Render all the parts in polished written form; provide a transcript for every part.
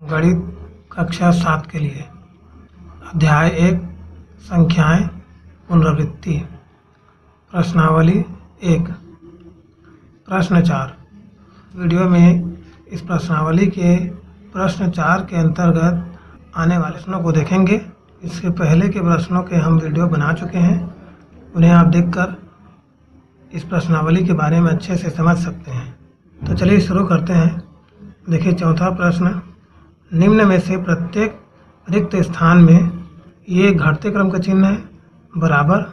गणित कक्षा 7 के लिए अध्याय 1 संख्याएं पुनरावृत्ति। प्रश्नावली 1। प्रश्न 4। वीडियो में इस प्रश्नावली के प्रश्न 4 के अंतर्गत आने वाले प्रश्नों को देखेंगे। इससे पहले के प्रश्नों के हम वीडियो बना चुके हैं, उन्हें आप देखकर इस प्रश्नावली के बारे में अच्छे से समझ सकते हैं। तो चलिए शुरू करते हैं। देखिए चौथा प्रश्न, निम्न में से प्रत्येक रिक्त स्थान में ये घटते क्रम का चिन्ह है, बराबर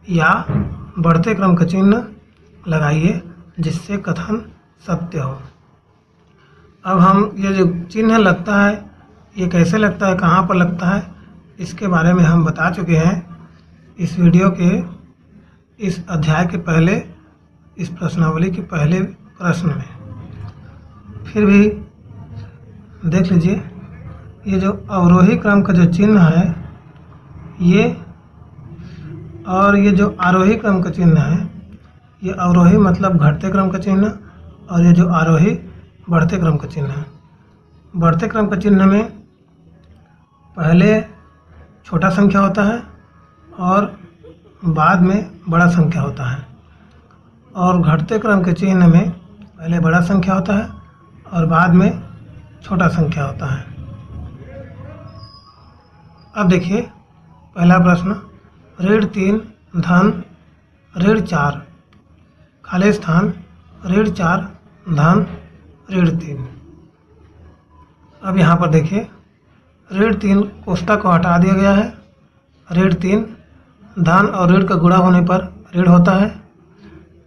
या बढ़ते क्रम का चिन्ह लगाइए जिससे कथन सत्य हो। अब हम ये जो चिन्ह लगता है ये कैसे लगता है, कहाँ पर लगता है, इसके बारे में हम बता चुके हैं इस वीडियो के इस अध्याय के पहले, इस प्रश्नावली के पहले प्रश्न में। फिर भी देख लीजिए, ये जो अवरोही क्रम का जो चिन्ह है ये, और ये जो आरोही क्रम का चिन्ह है, ये अवरोही मतलब घटते क्रम का चिन्ह, और ये जो आरोही बढ़ते क्रम का चिन्ह है। बढ़ते क्रम का चिन्ह में पहले छोटा संख्या होता है और बाद में बड़ा संख्या होता है, और घटते क्रम के चिन्ह में पहले बड़ा संख्या होता है और बाद में छोटा संख्या होता है। अब देखिए पहला प्रश्न, ऋण 3 धन ऋण 4 खाली स्थान ऋण 4 धन ऋण 3। अब यहाँ पर देखिए ऋण 3 कोष्ठक को हटा दिया गया है। ऋण 3 धन और ऋण का गुणा होने पर ऋण होता है।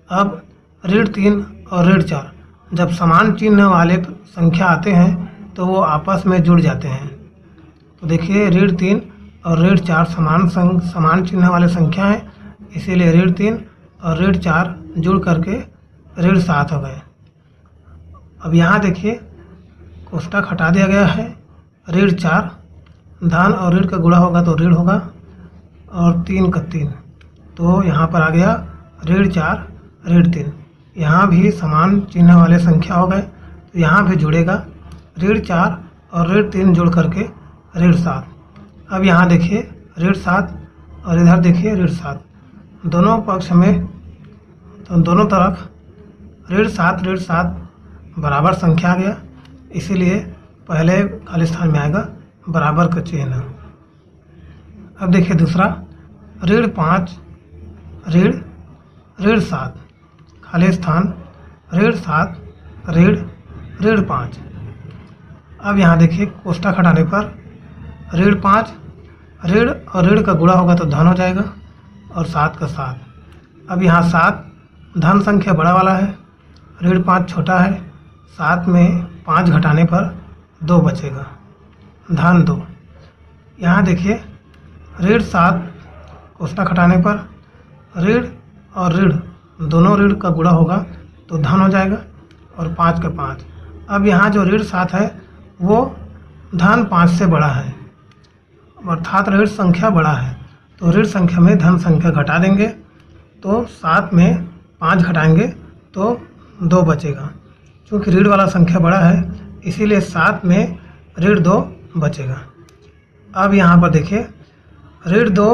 अब ऋण 3 और ऋण 4 जब समान चिन्ह वाले संख्या आते हैं तो वो आपस में जुड़ जाते हैं। तो देखिए ऋण 3 और ऋण 4 समान चिन्ह वाले संख्या हैं, इसीलिए ऋण 3 और ऋण 4 जुड़ करके ऋण 7 हो गए। अब यहाँ देखिए कोष्ठक हटा दिया गया है। ऋण 4 धन और ऋण का गुणा होगा तो ऋण होगा, और 3 का 3, तो यहाँ पर आ गया ऋण 4 ऋण 3। यहाँ भी समान चिन्ह वाले संख्या हो गए तो यहाँ भी जुड़ेगा ऋण 4 और ऋण 3 जुड़ करके ऋण 7। अब यहाँ देखिए ऋण 7 और इधर देखिए ऋण 7, दोनों पक्ष में तो दोनों तरफ ऋण 7 बराबर संख्या आ गया, इसीलिए पहले खाली स्थान में आएगा बराबर का चिन्ह। अब देखिए दूसरा, ऋण 5 ऋण 7 खाली स्थान ऋण 7 ऋण 5। अब यहाँ देखिए कोष्ठक हटाने पर ऋण 5 ऋण और ऋण का गुणा होगा तो धन हो जाएगा, और 7 का 7। अब यहाँ 7 धन संख्या बड़ा वाला है, ऋण 5 छोटा है, 7 में 5 घटाने पर 2 बचेगा, धन 2। यहाँ देखिए ऋण 7 कोष्ठक हटाने पर ऋण और ऋण दोनों ऋण का गुणा होगा तो धन हो जाएगा, और 5 का 5। अब यहाँ जो ऋण 7 है वो धन 5 से बड़ा है, अर्थात ऋण संख्या बड़ा है, तो ऋण संख्या में धन संख्या घटा देंगे तो 7 में 5 घटाएंगे तो 2 बचेगा। क्योंकि ऋण वाला संख्या बड़ा है इसीलिए 7 में ऋण 2 बचेगा। अब यहाँ पर देखिए ऋण 2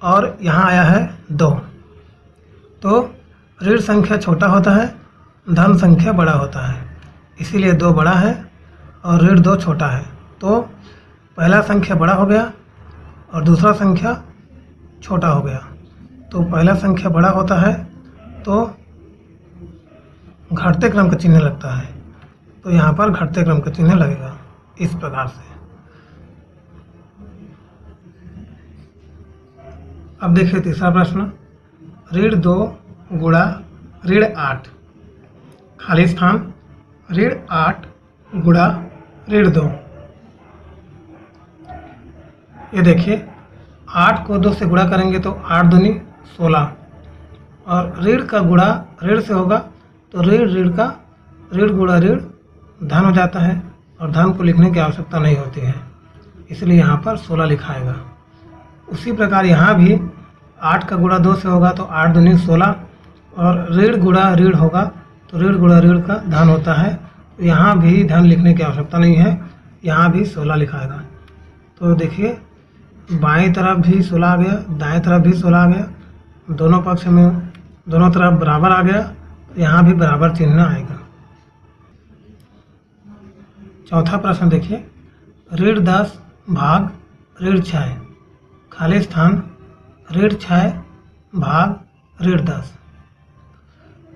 और यहाँ आया है 2, तो ऋण संख्या छोटा होता है, धन संख्या बड़ा होता है, इसीलिए 2 बड़ा है और ऋण 2 छोटा है, तो पहला संख्या बड़ा हो गया और दूसरा संख्या छोटा हो गया। तो पहला संख्या बड़ा होता है तो घटते क्रम का चिन्ह लगता है, तो यहाँ पर घटते क्रम का चिन्ह लगेगा इस प्रकार से। अब देखिए तीसरा प्रश्न, ऋण 2 गुणा ऋण 8 खाली स्थान ऋण 8 गुणा ऋण 2। ये देखिए 8 को 2 से गुणा करेंगे तो 8 दूनी 16, और ऋण का गुणा ऋण से होगा तो ऋण का ऋण गुणा ऋण धन हो जाता है, और धन को लिखने की आवश्यकता नहीं होती है, इसलिए यहाँ पर 16 लिखाएगा। उसी प्रकार यहाँ भी 8 का गुणा 2 से होगा तो 8 दूनी 16, और ऋण गुणा ऋण होगा तो ऋण गुणा ऋण का धन होता है, तो यहाँ भी धन लिखने की आवश्यकता नहीं है, यहाँ भी 16 लिखाएगा। तो देखिए बाएं तरफ भी 16 आ गया, दाएं तरफ भी 16 आ गया, दोनों पक्ष में दोनों तरफ बराबर आ गया, तो यहाँ भी बराबर चिन्ह आएगा। चौथा प्रश्न देखिए, ऋण 10 भाग ऋण 6, खाली स्थान ऋण 6 भाग ऋण 10।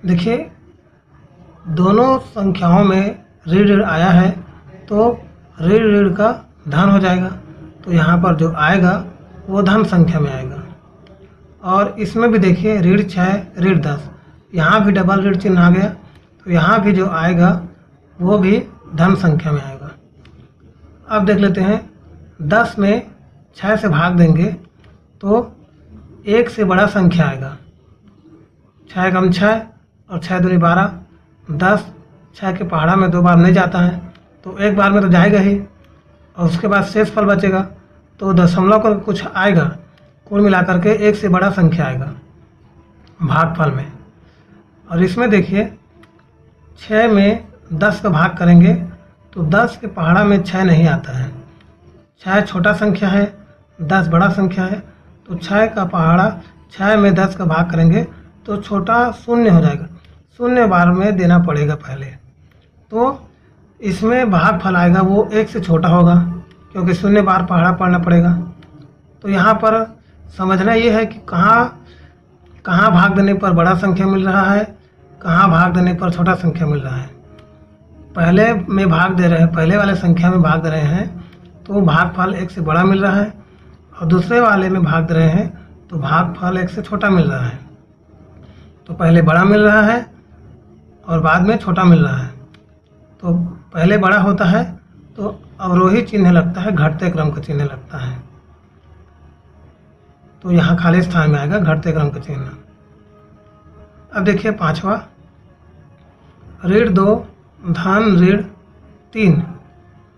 देखिए दोनों संख्याओं में ऋण ऋण आया है तो ऋण ऋण का धन हो जाएगा, तो यहाँ पर जो आएगा वो धन संख्या में आएगा। और इसमें भी देखिए ऋण 6 ऋण 10, यहाँ भी डबल ऋण चिन्ह आ गया, तो यहाँ भी जो आएगा वो भी धन संख्या में आएगा। अब देख लेते हैं 10 में 6 से भाग देंगे तो 1 से बड़ा संख्या आएगा। 6 कम 6 और 6 दूनी 12, 10 6 के पहाड़ा में 2 बार नहीं जाता है तो एक बार में तो जाएगा ही, और उसके बाद शेष फल बचेगा तो दशमलव का कुछ आएगा, कुल मिलाकर के 1 से बड़ा संख्या आएगा भागफल में। और इसमें देखिए 6 में 10 का भाग करेंगे तो 10 के पहाड़ा में 6 नहीं आता है, 6 छोटा संख्या है, 10 बड़ा संख्या है, तो 6 का पहाड़ा 6 में 10 का भाग करेंगे तो छोटा शून्य हो जाएगा, शून्य बार में देना पड़ेगा पहले, तो इसमें भागफल आएगा वो 1 से छोटा होगा क्योंकि शून्य बार पहाड़ा पढ़ना पड़ेगा। तो यहाँ पर समझना ये है कि कहाँ भाग देने पर बड़ा संख्या मिल रहा है, कहाँ भाग देने पर छोटा संख्या मिल रहा है। पहले में भाग दे रहे हैं, पहले वाले संख्या में भाग दे रहे हैं तो भागफल 1 से बड़ा मिल रहा है, और दूसरे वाले में भाग दे रहे हैं तो भागफल 1 से छोटा मिल रहा है। तो पहले बड़ा मिल रहा है और बाद में छोटा मिल रहा है, तो पहले बड़ा होता है तो अवरोही चिन्ह लगता है, घटते क्रम का चिन्ह लगता है, तो यहाँ खाली स्थान में आएगा घटते क्रम का चिन्ह। अब देखिए पांचवा, ऋण 2 धन ऋण 3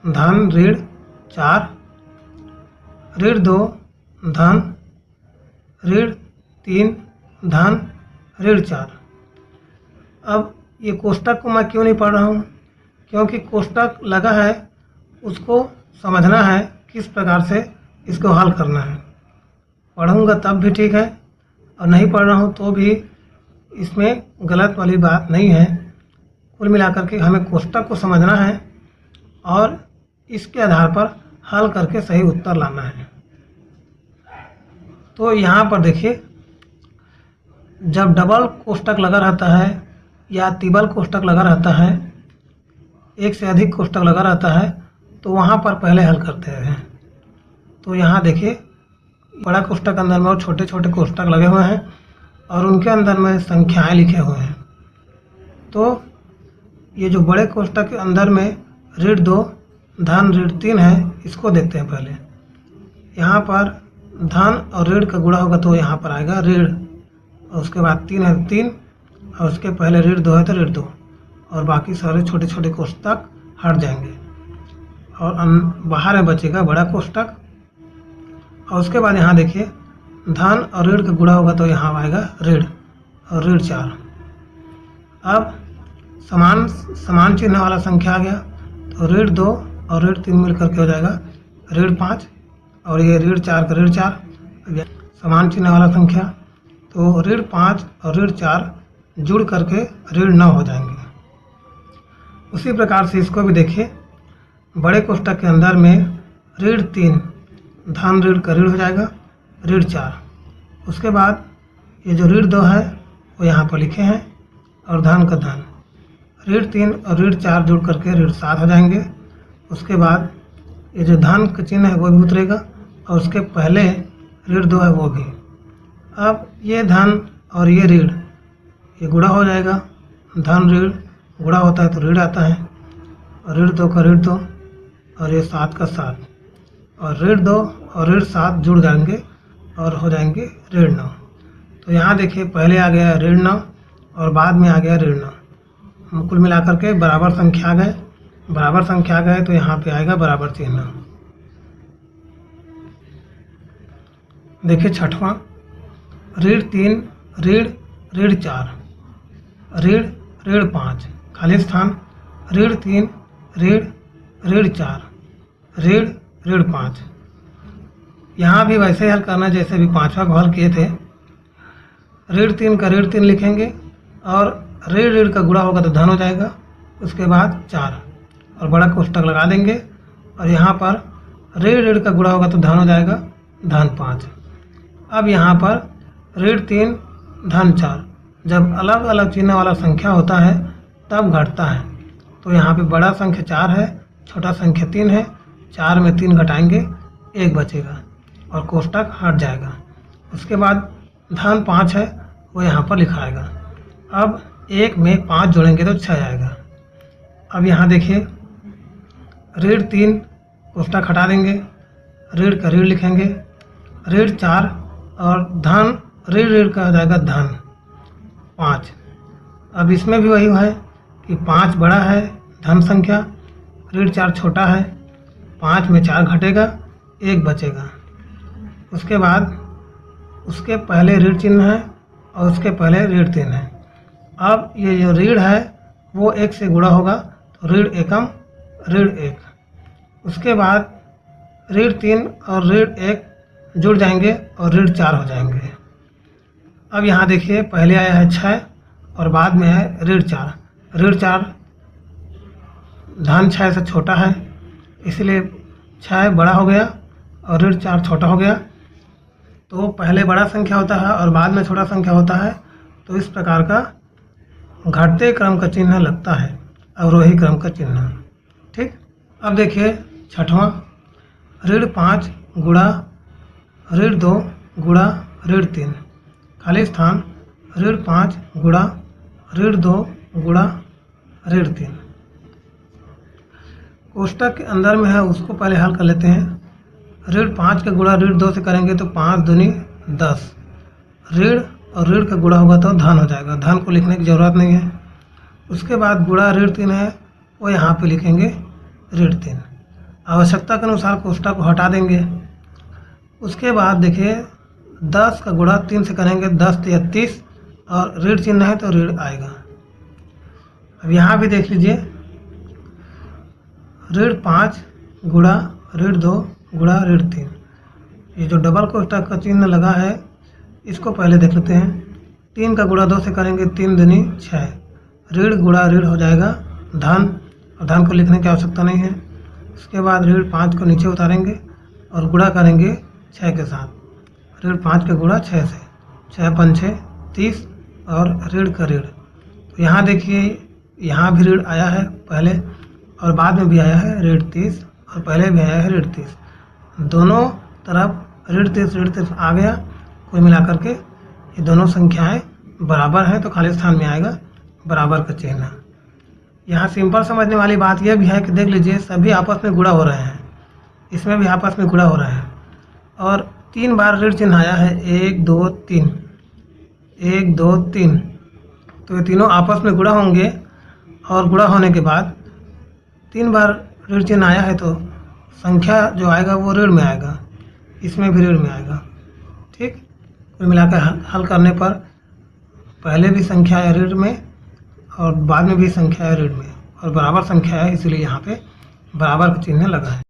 धन ऋण 4, ऋण 2 धन ऋण 3 धन ऋण 4। अब ये कोष्टक को मैं क्यों नहीं पढ़ रहा हूँ, क्योंकि कोष्टक लगा है उसको समझना है किस प्रकार से इसको हल करना है। पढ़ूंगा तब भी ठीक है और नहीं पढ़ रहा हूँ तो भी इसमें गलत वाली बात नहीं है। कुल मिलाकर के हमें कोष्टक को समझना है और इसके आधार पर हल करके सही उत्तर लाना है। तो यहाँ पर देखिए जब डबल कोष्टक लगा रहता है या तिबल कोष्टक लगा रहता है, एक से अधिक कोष्टक लगा रहता है, तो वहाँ पर पहले हल करते हैं। तो यहाँ देखिए बड़ा कोष्टक अंदर में और छोटे छोटे कोष्टक लगे हुए हैं और उनके अंदर में संख्याएं लिखे हुए हैं। तो ये जो बड़े कोष्टक के अंदर में ऋण 2 धन ऋण 3 है, इसको देखते हैं पहले। यहाँ पर धन और ऋण का गुणा होगा तो यहाँ पर आएगा ऋण, और उसके बाद 3 है 3, और उसके पहले ऋण 2 है तो ऋण 2, और बाकी सारे छोटे छोटे कोष्टक हट जाएंगे और बाहर में बचेगा बड़ा कोष्टक। और उसके बाद यहाँ देखिए धन और ऋण का गुणा होगा तो यहाँ आएगा ऋण और ऋण 4। अब समान चिन्ह वाला संख्या आ गया तो ऋण 2 और ऋण 3 मिल करके हो जाएगा ऋण 5, और ये ऋण 4 का ऋण 4 समान चिन्ह वाला संख्या, तो ऋण 5 और ऋण 4 जुड़ करके ऋण 9 हो जाएंगे। उसी प्रकार से इसको भी देखिए, बड़े कोष्टक के अंदर में ऋण 3 धन ऋण का ऋण हो जाएगा ऋण 4। उसके बाद ये जो ऋण 2 है वो यहाँ पर लिखे हैं और धन का धन, ऋण 3 और ऋण 4 जुड़ करके ऋण 7 हो जाएंगे। उसके बाद ये जो धन का चिन्ह है वो भी उतरेगा और उसके पहले ऋण 2 है वो भी। अब ये धन और ये ऋण ये गुणा हो जाएगा, धन ऋण गुणा होता है तो ऋण आता है, और ऋण 2 का ऋण 2 और ये 7 का 7, और ऋण 2 और ऋण 7 जुड़ जाएंगे और हो जाएंगे ऋण 9। तो यहाँ देखिए पहले आ गया ऋण 9 और बाद में आ गया ऋण 9, कुल मिलाकर के बराबर संख्या आ गए। बराबर संख्या आ गए तो यहाँ पे आएगा बराबर चिन्ह। देखिए छठवां, ऋण 3 ऋण 4 ऋण 5 खाली स्थान ऋण 3 ऋण 4 ऋण 5। यहाँ भी वैसे ही हल करना जैसे भी पांचवा को हल किए थे। ऋण 3 का ऋण 3 लिखेंगे और ऋण का गुणा होगा तो धन हो जाएगा। उसके बाद 4 और बड़ा कोष्टक लगा देंगे और यहाँ पर ऋण का गुणा होगा तो धन हो जाएगा, धन 5। अब यहाँ पर ऋण 3 धन 4 जब अलग अलग चिन्ह वाला संख्या होता है तब घटता है। तो यहाँ पे बड़ा संख्या 4 है, छोटा संख्या 3 है। 4 में 3 घटाएंगे 1 बचेगा और कोष्टक हट जाएगा। उसके बाद धन 5 है वो यहाँ पर लिखाएगा। अब 1 में 5 जोड़ेंगे तो 6 आएगा। अब यहाँ देखिए ऋण 3 कोष्टक हटा देंगे, ऋण का ऋण लिखेंगे, ऋण 4 और धन ऋण का हो जाएगा धन 5। अब इसमें भी वही है कि 5 बड़ा है धन संख्या, ऋण 4 छोटा है। 5 में 4 घटेगा 1 बचेगा। उसके बाद उसके पहले ऋण चिन्ह है और उसके पहले ऋण 3 है। अब ये जो ऋण है वो 1 से गुणा होगा तो ऋण एकम ऋण 1। उसके बाद ऋण 3 और ऋण 1 जुड़ जाएंगे और ऋण 4 हो जाएंगे। अब यहाँ देखिए पहले आया है 6 और बाद में है ऋण 4। ऋण 4 धन 6 से छोटा है इसलिए 6 बड़ा हो गया और ऋण 4 छोटा हो गया। तो पहले बड़ा संख्या होता है और बाद में छोटा संख्या होता है। तो इस प्रकार का घटते क्रम का चिन्ह लगता है, अवरोही क्रम का चिन्ह। ठीक। अब देखिए छठवां, ऋण 5 गुणा ऋण 2 गुणा ऋण 3। खाली स्थान ऋण 5 गुणा ऋण 2 गुणा ऋण 3। कोष्टक के अंदर में है उसको पहले हल कर लेते हैं। ऋण 5 का गुणा ऋण 2 से करेंगे तो 5 दूनी 10। ऋण और ऋण का गुणा होगा तो धन हो जाएगा, धन को लिखने की ज़रूरत नहीं है। उसके बाद गुणा ऋण 3 है वो यहाँ पे लिखेंगे ऋण 3। आवश्यकता के अनुसार कोष्टक को हटा देंगे। उसके बाद देखिए 10 का गुणा 3 से करेंगे 10 या 30 और ऋण चिन्ह है तो ऋण आएगा। अब यहाँ भी देख लीजिए ऋण 5 गुणा ऋण 2 गुणा ऋण 3। ये जो डबल कोष्टक का चिन्ह लगा है इसको पहले देख लेते हैं। 3 का गुणा 2 से करेंगे 3 दूनी 6। ऋण गुणा ऋण हो जाएगा धन और धन को लिखने की आवश्यकता नहीं है। उसके बाद ऋण 5 को नीचे उतारेंगे और गुणा करेंगे 6 के साथ। ऋण 5 का गुणा 6 से, 6 5 30 और ऋण का ऋण। तो यहाँ देखिए यहाँ भी ऋण आया है पहले और बाद में भी आया है ऋण 30 और पहले भी आया है ऋण 30। दोनों तरफ ऋण 30 आ गया। कोई मिलाकर के ये दोनों संख्याएं बराबर हैं तो खाली स्थान में आएगा बराबर का चिन्ह। यहाँ सिंपल समझने वाली बात यह भी है कि देख लीजिए सभी आपस में गुणा हो रहे हैं, इसमें भी आपस में गुणा हो रहे हैं और 3 बार ऋण चिन्ह आया है 1 2 3 1 2 3। तो ये तीनों आपस में गुणा होंगे और गुणा होने के बाद 3 बार ऋण चिन्ह आया है तो संख्या जो आएगा वो ऋण में आएगा, इसमें भी ऋण में आएगा। ठीक। कुल मिलाकर हल करने पर पहले भी संख्या है ऋण में और बाद में भी संख्या है ऋण में और बराबर संख्या है इसलिए यहाँ पे बराबर का चिन्ह लगा है।